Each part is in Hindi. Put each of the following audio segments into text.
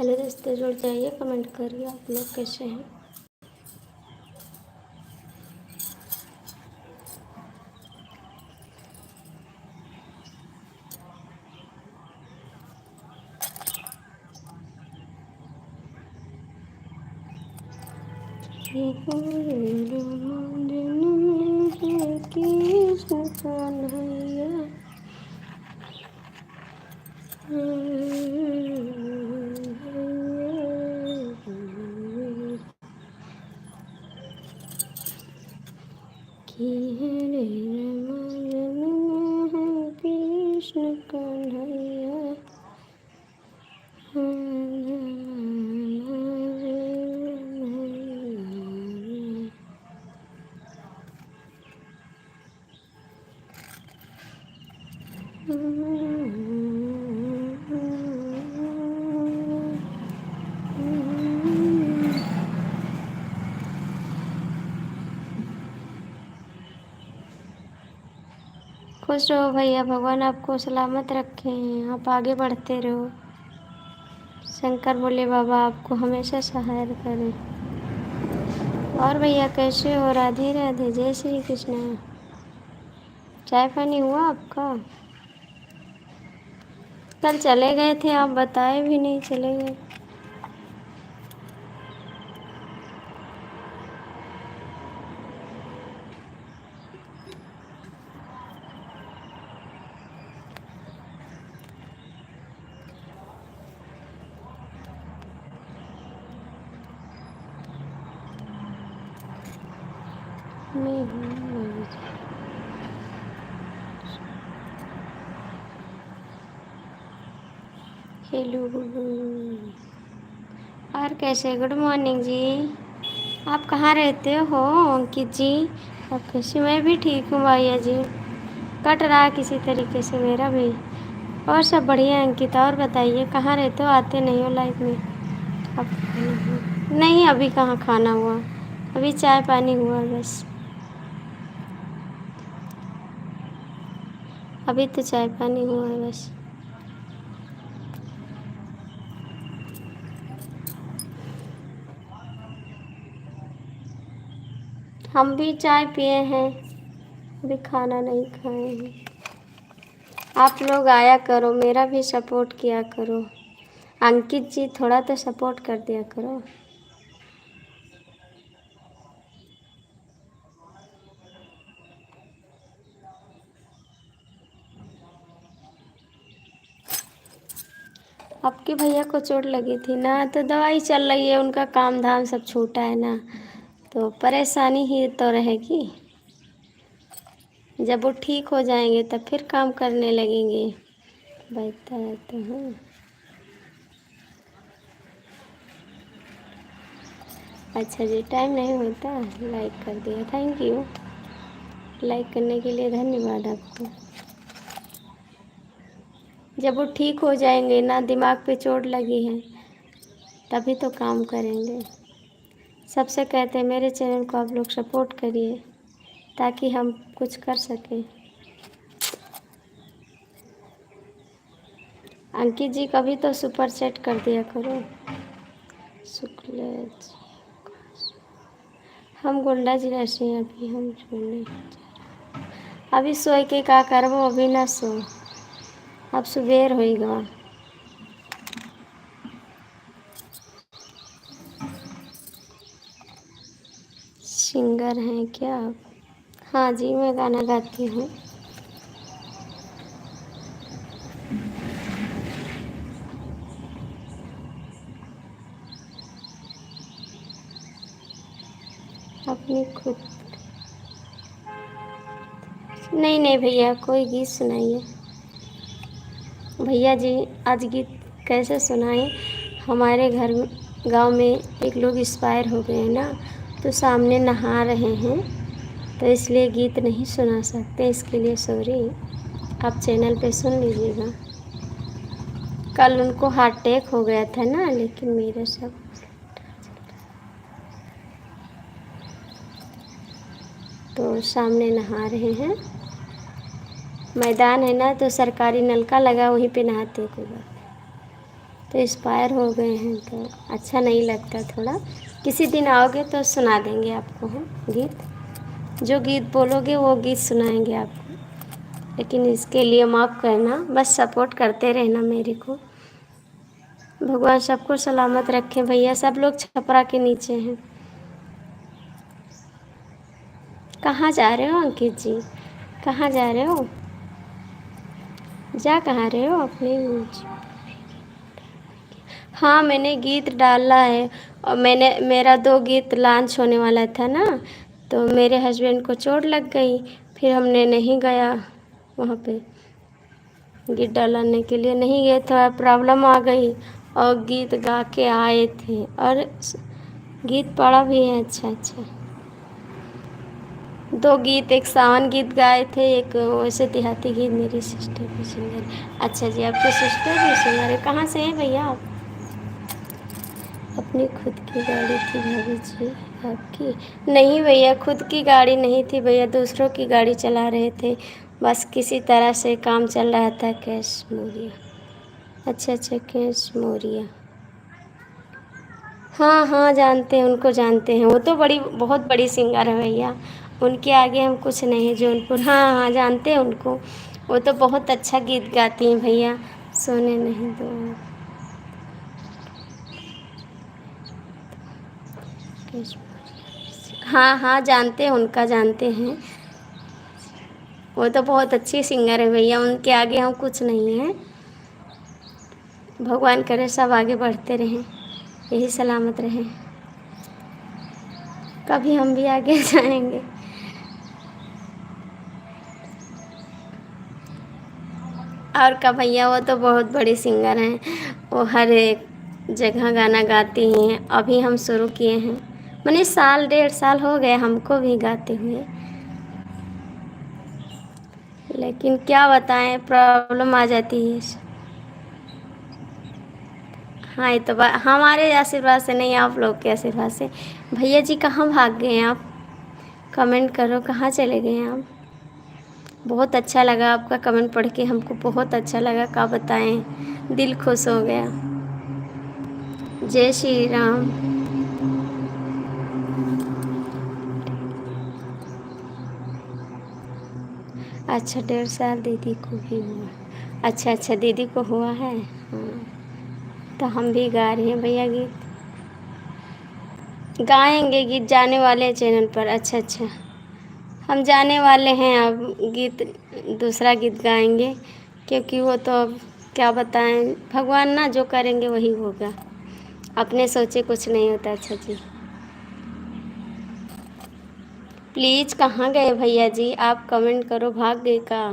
हेलो दोस्तों, जुड़ जाइए, कमेंट करिए आप लोग कैसे हैं। कृष्ण कन्हैया कृष्ण कन्हैया खुश रहो भैया, भगवान आपको सलामत रखें, आप आगे बढ़ते रहो। शंकर भोले बाबा आपको हमेशा सहायता करें। और भैया कैसे हो? राधे राधे, जय श्री कृष्ण। चाय पानी हुआ आपका? कल चले गए थे आप, बताए भी नहीं, चले गए। हेलो, और कैसे? गुड मॉर्निंग जी। आप कहाँ रहते हो अंकित जी? आप कैसे? मैं भी ठीक हूँ भैया जी, कट रहा है किसी तरीके से मेरा भी। और सब बढ़िया है अंकित। और बताइए कहाँ रहते हो? आते नहीं हो लाइफ में आप? नहीं, अभी कहाँ खाना हुआ, अभी चाय पानी हुआ बस। अभी तो चाय पानी हुआ है बस। हम भी चाय पिए हैं, अभी खाना नहीं खाए हैं। आप लोग आया करो, मेरा भी सपोर्ट किया करो। अंकित जी थोड़ा तो सपोर्ट कर दिया करो। आपके भैया को चोट लगी थी ना, तो दवाई चल रही है, उनका काम धाम सब छूटा है ना, तो परेशानी ही तो रहेगी। जब वो ठीक हो जाएंगे तब फिर काम करने लगेंगे। बैठता रहता हूँ। अच्छा जी, टाइम नहीं होता, लाइक कर दिया, थैंक यू। लाइक करने के लिए धन्यवाद आपको। जब वो ठीक हो जाएंगे ना, दिमाग पे चोट लगी है, तभी तो काम करेंगे। सबसे कहते हैं मेरे चैनल को आप लोग सपोर्ट करिए ताकि हम कुछ कर सकें। अंकित जी कभी तो सुपर सेट कर दिया करो। शुक्ल, हम गोंडा जिला से हैं, अभी हम छोड़ने अभी सोए के का करबो, अभी ना सो, अब सुबेर होएगा। सिंगर हैं क्या आप? हाँ जी, मैं गाना गाती हूँ। अपनी खुद? नहीं नहीं भैया, कोई गीत सुनाइए। भैया जी आज गीत कैसे सुनाएं? हमारे घर में, गांव में एक लोग एक्सपायर हो गए हैं ना, तो सामने नहा रहे हैं, तो इसलिए गीत नहीं सुना सकते, इसके लिए सॉरी। आप चैनल पे सुन लीजिएगा। कल उनको हार्ट अटैक हो गया था ना, लेकिन मेरे सब तो सामने नहा रहे हैं। मैदान है ना, तो सरकारी नलका लगा, वहीं पे नहाते को बात, तो एक्सपायर हो गए हैं, तो अच्छा नहीं लगता थोड़ा। किसी दिन आओगे तो सुना देंगे आपको हम गीत, जो गीत बोलोगे वो गीत सुनाएंगे आपको। लेकिन इसके लिए माफ़ करना, बस सपोर्ट करते रहना मेरे को। भगवान सबको सलामत रखे भैया। सब लोग छपरा के नीचे हैं। कहाँ जा रहे हो अंकित जी, कहाँ जा रहे हो? जा कहाँ रहे हो अपने? हाँ, मैंने गीत डाला है, और मेरा 2 गीत लॉन्च होने वाला था ना, तो मेरे हस्बैंड को चोट लग गई, फिर हमने नहीं गया वहाँ पे गीत डालने के लिए, नहीं गए, थोड़ा प्रॉब्लम आ गई और गीत गा के आए थे, और गीत पढ़ा भी है। अच्छा अच्छा, 2 गीत, एक सावन गीत गाए थे, एक वैसे देहाती गीत। मेरी सिस्टर भी सिंगर। अच्छा जी, आपकी सिस्टर भी सिंगर है? कहाँ से हैं भैया आप? अपनी खुद की गाड़ी थी भाभी जी आपकी? नहीं भैया, खुद की गाड़ी नहीं थी भैया, दूसरों की गाड़ी चला रहे थे, बस किसी तरह से काम चल रहा था। कैश मोरिया। अच्छा अच्छा, कैश मोरिया। हाँ हाँ, जानते हैं उनको, जानते हैं, वो तो बहुत बड़ी सिंगर है भैया, उनके आगे हम कुछ नहीं। जौनपुर, हाँ हाँ, जानते हैं उनको, वो तो बहुत अच्छा गीत गाती हैं भैया। सोने नहीं दो। कैश मोरिया। हाँ हाँ, जानते हैं, उनका जानते हैं, वो तो बहुत अच्छी सिंगर है भैया, उनके आगे हम कुछ नहीं हैं। भगवान करे सब आगे बढ़ते रहें, यही सलामत रहें, कभी हम भी आगे जाएंगे। और का भैया, वो तो बहुत बड़ी सिंगर हैं, वो हर एक जगह गाना गाती हैं। अभी हम शुरू किए हैं, मैंने 1.5 साल हो गए हमको भी गाते हुए, लेकिन क्या बताएं, प्रॉब्लम आ जाती है। हाँ, ये तो हमारे आशीर्वाद से नहीं, आप लोग के आशीर्वाद से। भैया जी कहाँ भाग गए हैं आप? कमेंट करो, कहाँ चले गए हैं आप? बहुत अच्छा लगा आपका कमेंट पढ़ के, हमको बहुत अच्छा लगा, क्या बताएं, दिल खुश हो गया। जय श्री राम। अच्छा, 1.5 साल दीदी को भी हुआ? अच्छा अच्छा, दीदी को हुआ है। हाँ, तो हम भी गा रहे हैं भैया गीत, गाएंगे गीत, जाने वाले हैं चैनल पर। अच्छा अच्छा, हम जाने वाले हैं अब गीत, दूसरा गीत गाएंगे, क्योंकि वो तो अब क्या बताएं, भगवान ना जो करेंगे वही होगा, अपने सोचे कुछ नहीं होता। अच्छा जी, प्लीज़ कहाँ गए भैया जी, आप कमेंट करो, भाग गए का?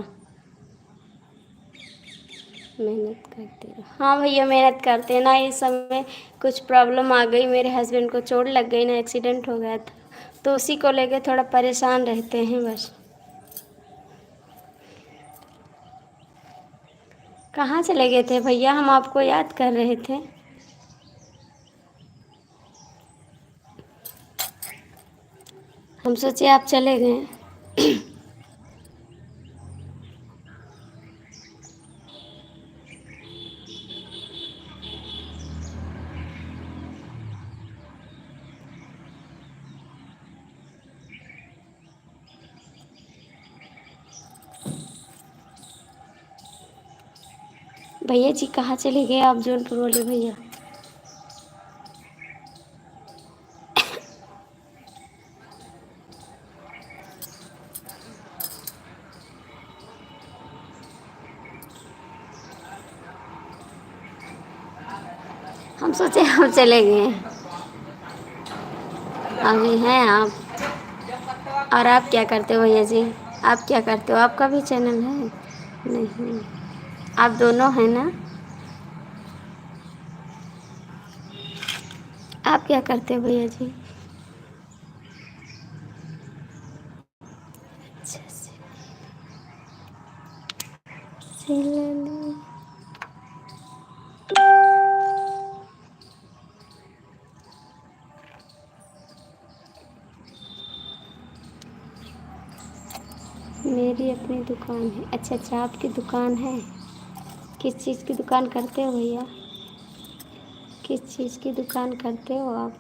मेहनत करते रहो। हाँ भैया, मेहनत करते हैं ना, इस समय कुछ प्रॉब्लम आ गई, मेरे हस्बैंड को चोट लग गई ना, एक्सीडेंट हो गया था, तो उसी को लेके थोड़ा परेशान रहते हैं बस। कहाँ चले गए थे भैया, हम आपको याद कर रहे थे। हम सोचे आप चले गए। भैया जी कहाँ चले गए आप, जौनपुर वाले भैया? हम सोचे हम चले गए हैं, अभी हैं आप? और आप क्या करते हो भैया जी, आप क्या करते हो, आपका भी चैनल है? नहीं, आप दोनों हैं ना? आप क्या करते हो भैया जी? अच्छा से सिलने। मेरी अपनी दुकान है। अच्छा अच्छा, आपकी दुकान है, किस चीज़ की दुकान करते हो भैया? किस चीज़ की दुकान करते हो आप?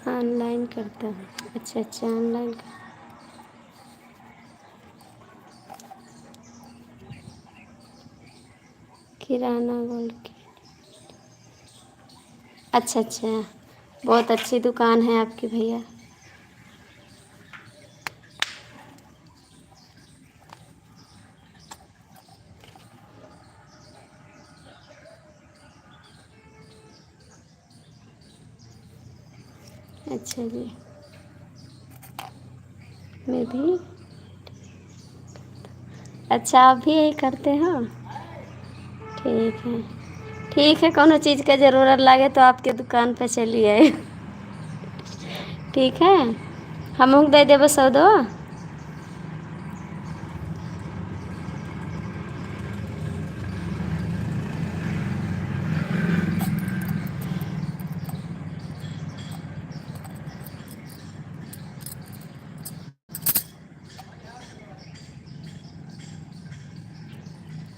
ऑनलाइन करता हूँ। अच्छा अच्छा, ऑनलाइन कर। किराना गोल्ड की। अच्छा अच्छा, बहुत अच्छी दुकान है आपकी भैया। अच्छा जी, मैं भी। अच्छा, आप भी यही करते हो? ठीक है। ठीक है, कोनो चीज़ का ज़रूरत लगे तो आपके दुकान पे चलिए। ठीक है, हमहूँ दे देबो 100 दो।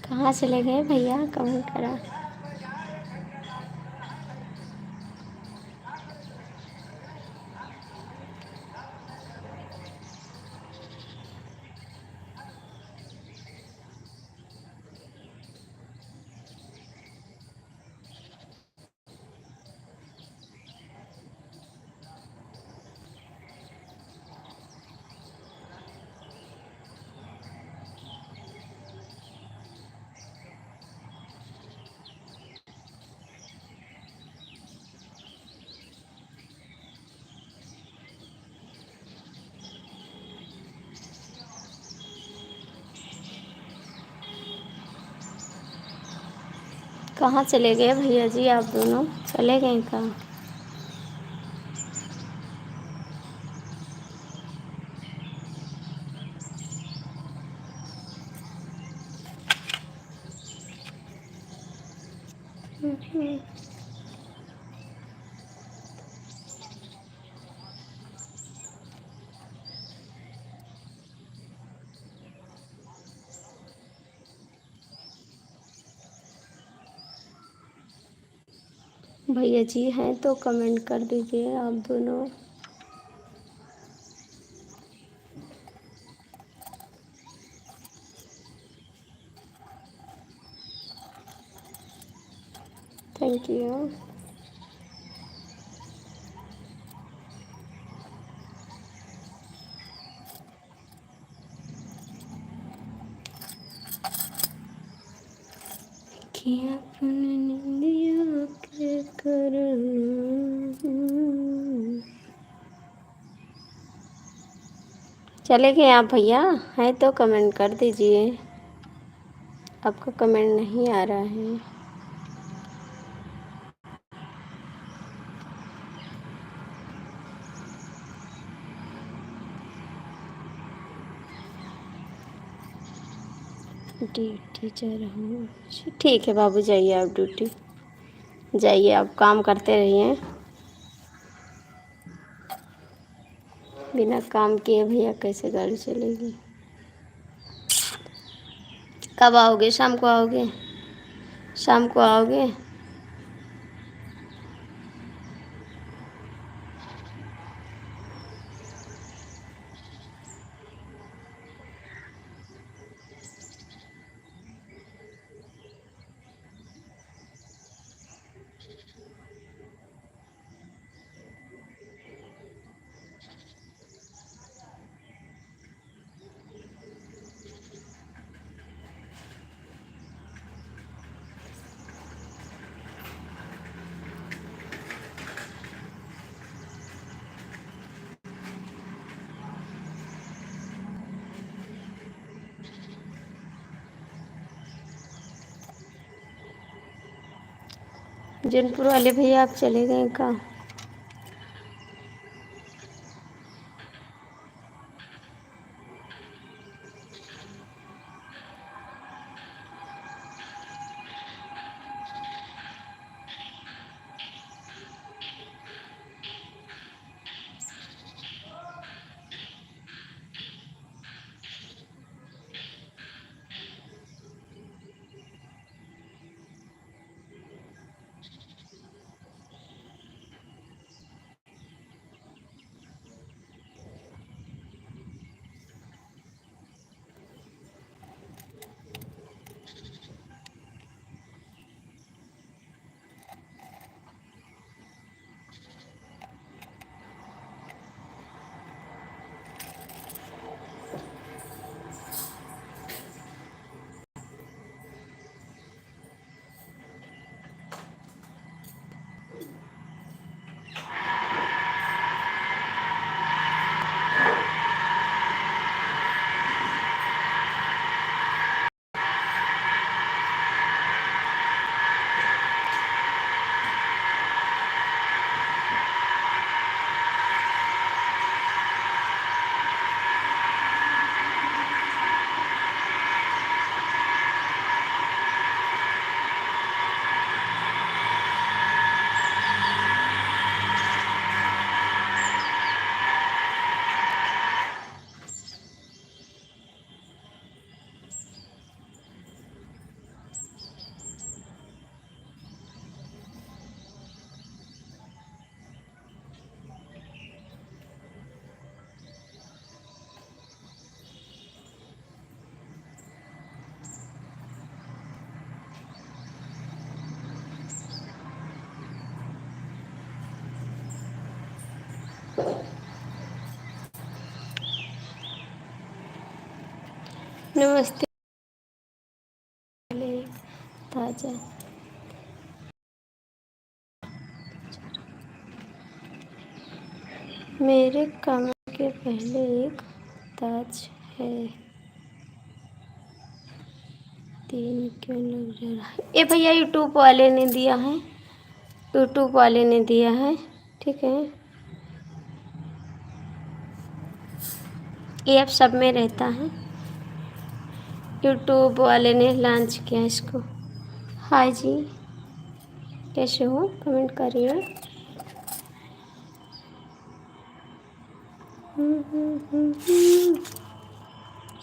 कहाँ चले गए भैया, कौन करा? कहाँ चले गए भैया जी, आप दोनों चले गए कहाँ? भैया जी हैं तो कमेंट कर दीजिए आप दोनों। Thank you. कि अपने निंदिया के करना। चले गए आप भैया? हैं तो कमेंट कर दीजिए, आपका कमेंट नहीं आ रहा है। ड्यूटी जा रहा हूँ। ठीक है बाबू, जाइए आप ड्यूटी, जाइए आप काम करते रहिए। बिना काम किए भैया कैसे गाड़ी चलेगी? कब आओगे? शाम को आओगे? शाम को आओगे? जौनपुर वाले भैया आप चले गए कहाँ? नमस्ते। ताजा मेरे कमर के पहले एक ताज है, तीन क्यों लग जा रहा है? ये भैया यूट्यूब वाले ने दिया है, यूट्यूब वाले ने दिया है, ठीक है। ये अब सब में रहता है, यूट्यूब वाले ने लॉन्च किया इसको। हाय जी, कैसे हो? कमेंट करिए।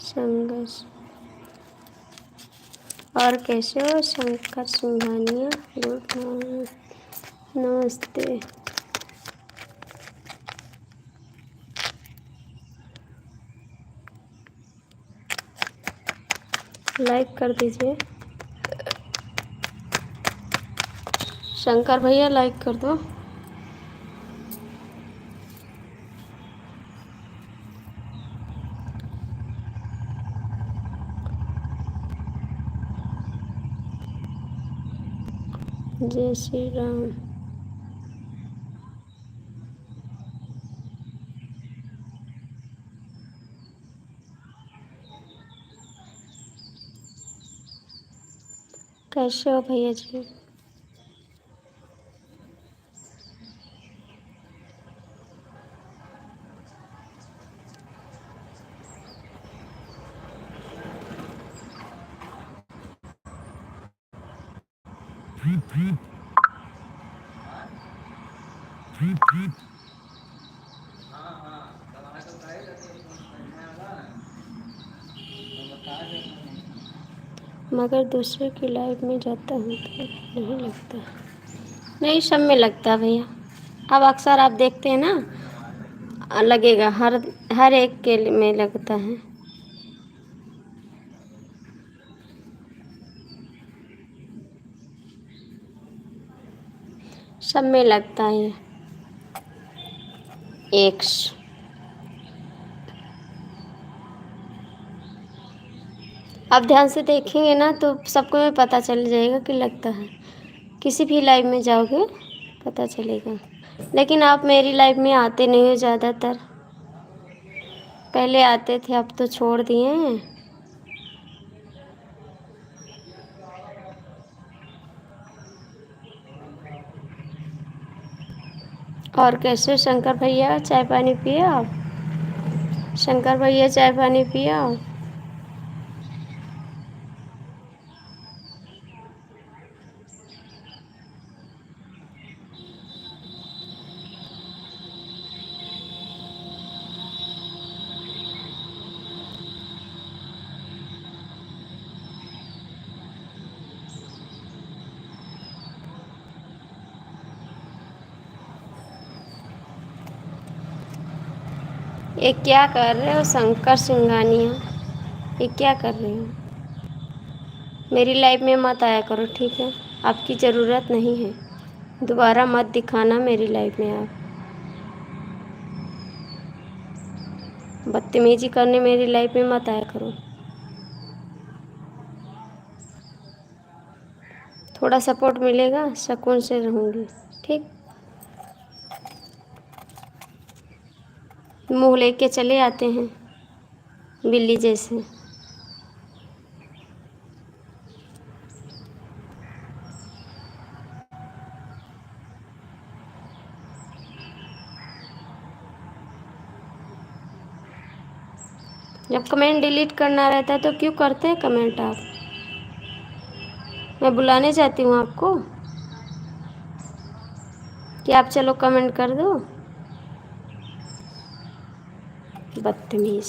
संघर्ष। और कैसे हो शंकर सिंघानिया? गुड मॉर्निंग, नमस्ते। लाइक कर दीजिए शंकर भैया, लाइक कर दो। जय श्री राम। कैसे हो भैया जी? मगर दूसरे की लाइफ में जाता हूँ तो नहीं लगता। नहीं, सब में लगता है भैया। अब अक्सर आप देखते हैं ना, लगेगा, हर हर एक के में लगता है। सब में लगता है एक्स। आप ध्यान से देखेंगे ना तो सबको में पता चल जाएगा कि लगता है। किसी भी लाइव में जाओगे पता चलेगा। लेकिन आप मेरी लाइव में आते नहीं हो ज़्यादातर, पहले आते थे, अब तो छोड़ दिए हैं। और कैसे शंकर भैया, चाय पानी पिए आप? शंकर भैया चाय पानी पिए आप? ये क्या कर रहे हो शंकर सिंघानिया? ये क्या कर रहे हो? मेरी लाइफ में मत आया करो, ठीक है? आपकी ज़रूरत नहीं है, दोबारा मत दिखाना मेरी लाइफ में। आप बदतमीजी करने मेरी लाइफ में मत आया करो। थोड़ा सपोर्ट मिलेगा, सुकून से रहूँगी, ठीक? मुँह लेके चले आते हैं बिल्ली जैसे। जब कमेंट डिलीट करना रहता है तो क्यों करते हैं कमेंट आप? मैं बुलाने जाती हूँ आपको कि आप चलो कमेंट कर दो? बदतमीज।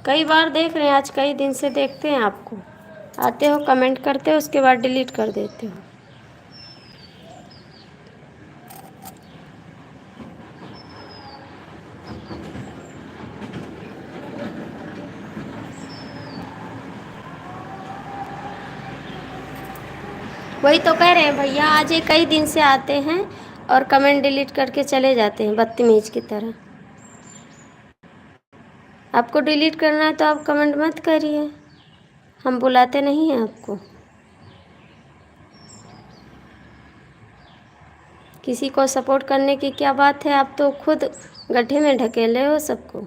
कई बार देख रहे हैं, आज कई दिन से देखते हैं आपको, आते हो कमेंट करते हो, उसके बाद डिलीट कर देते हो। वही तो कह रहे हैं भैया, आज ये कई दिन से आते हैं और कमेंट डिलीट करके चले जाते हैं बदतमीज की तरह। आपको डिलीट करना है तो आप कमेंट मत करिए, हम बुलाते नहीं हैं आपको। किसी को सपोर्ट करने की क्या बात है, आप तो खुद गड्ढे में ढकेले हो सबको।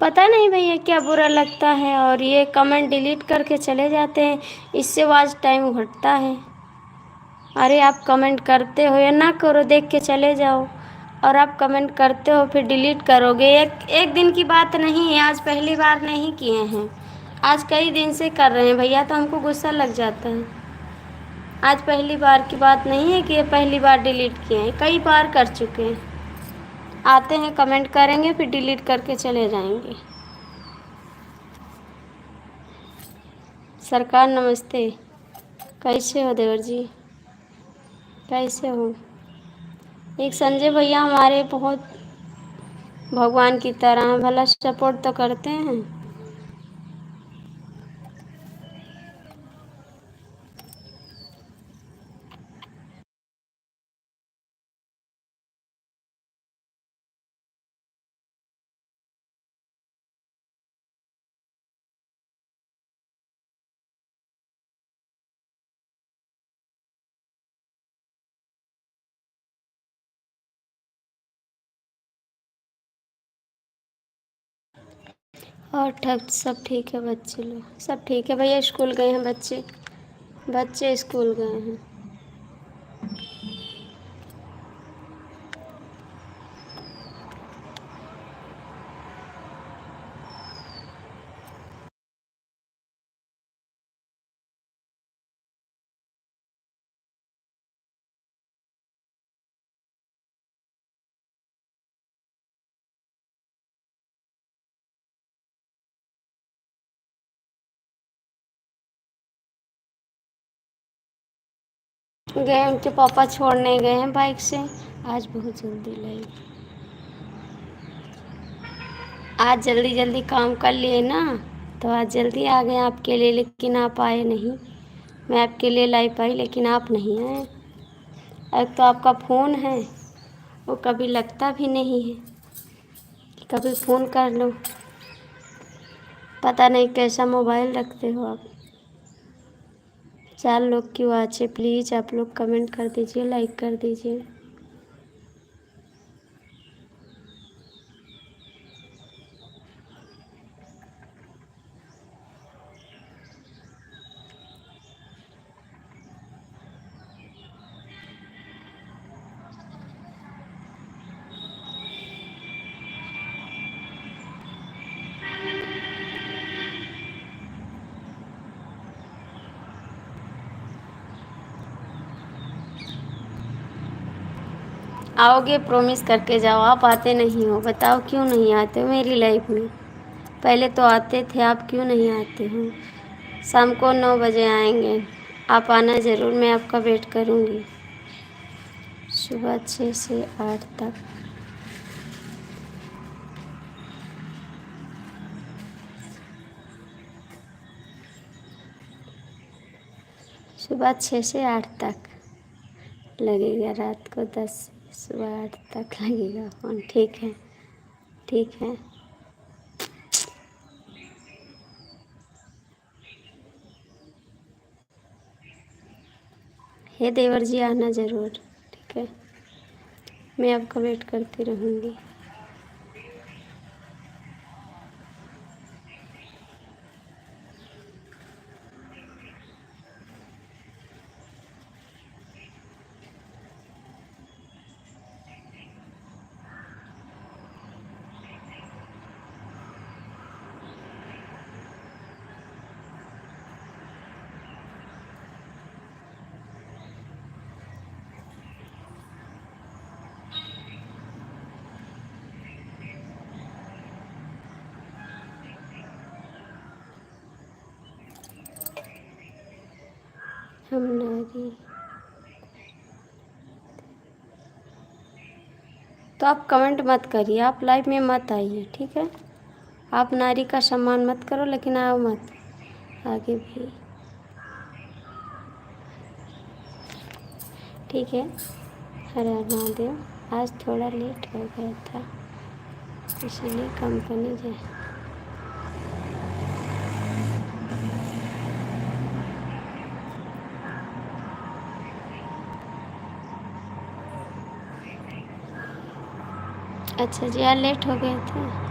पता नहीं भैया क्या बुरा लगता है, और ये कमेंट डिलीट करके चले जाते हैं, इससे वॉच टाइम घटता है। अरे आप कमेंट करते हो या ना करो, देख के चले जाओ। और आप कमेंट करते हो फिर डिलीट करोगे, एक दिन की बात नहीं है, आज पहली बार नहीं किए हैं, आज कई दिन से कर रहे हैं भैया, तो हमको गुस्सा लग जाता है। आज पहली बार की बात नहीं है कि ये पहली बार डिलीट किए हैं, कई बार कर चुके हैं। आते हैं कमेंट करेंगे फिर डिलीट करके चले जाएंगे। सरकार नमस्ते, कैसे हो देवर जी, कैसे हो? एक संजय भैया हमारे बहुत भगवान की तरह हैं, भला सपोर्ट तो करते हैं। और ठग सब ठीक है, बच्चे लोग सब ठीक है भैया, स्कूल गए हैं बच्चे, बच्चे स्कूल गए हैं। गए, उनके पापा छोड़ने गए हैं बाइक से, आज बहुत जल्दी लगी, आज जल्दी जल्दी काम कर लिए ना, तो आज जल्दी आ गए आपके लिए, लेकिन आप आए नहीं। मैं आपके लिए लाई पाई लेकिन आप नहीं आए। एक तो आपका फ़ोन है वो कभी लगता भी नहीं है कि कभी फ़ोन कर लो, पता नहीं कैसा मोबाइल रखते हो आप। 4 लोग की वॉच है, प्लीज़ आप लोग कमेंट कर दीजिए, लाइक कर दीजिए। आओगे प्रॉमिस करके जाओ, आप आते नहीं हो, बताओ क्यों नहीं आते हो मेरी लाइफ में? पहले तो आते थे, आप क्यों नहीं आते हो? शाम को 9 बजे आएंगे, आप आना ज़रूर, मैं आपका वेट करूँगी। सुबह 6 से 8 तक। सुबह 6 से 8 तक लगेगा, रात को 10 से सुबह 8 तक लगेगा फ़ोन, ठीक है? ठीक है। हे देवर जी आना ज़रूर, ठीक है? मैं आपका वेट करती रहूँगी। हम नारी। तो आप कमेंट मत करिए, आप लाइव में मत आइए, ठीक है। आप नारी का सम्मान मत करो, लेकिन आओ मत आगे भी, ठीक है। हर हर महादेव। आज थोड़ा लेट हो गया था, इसीलिए कंपनी जाए। अच्छा जी, आज लेट हो गया था।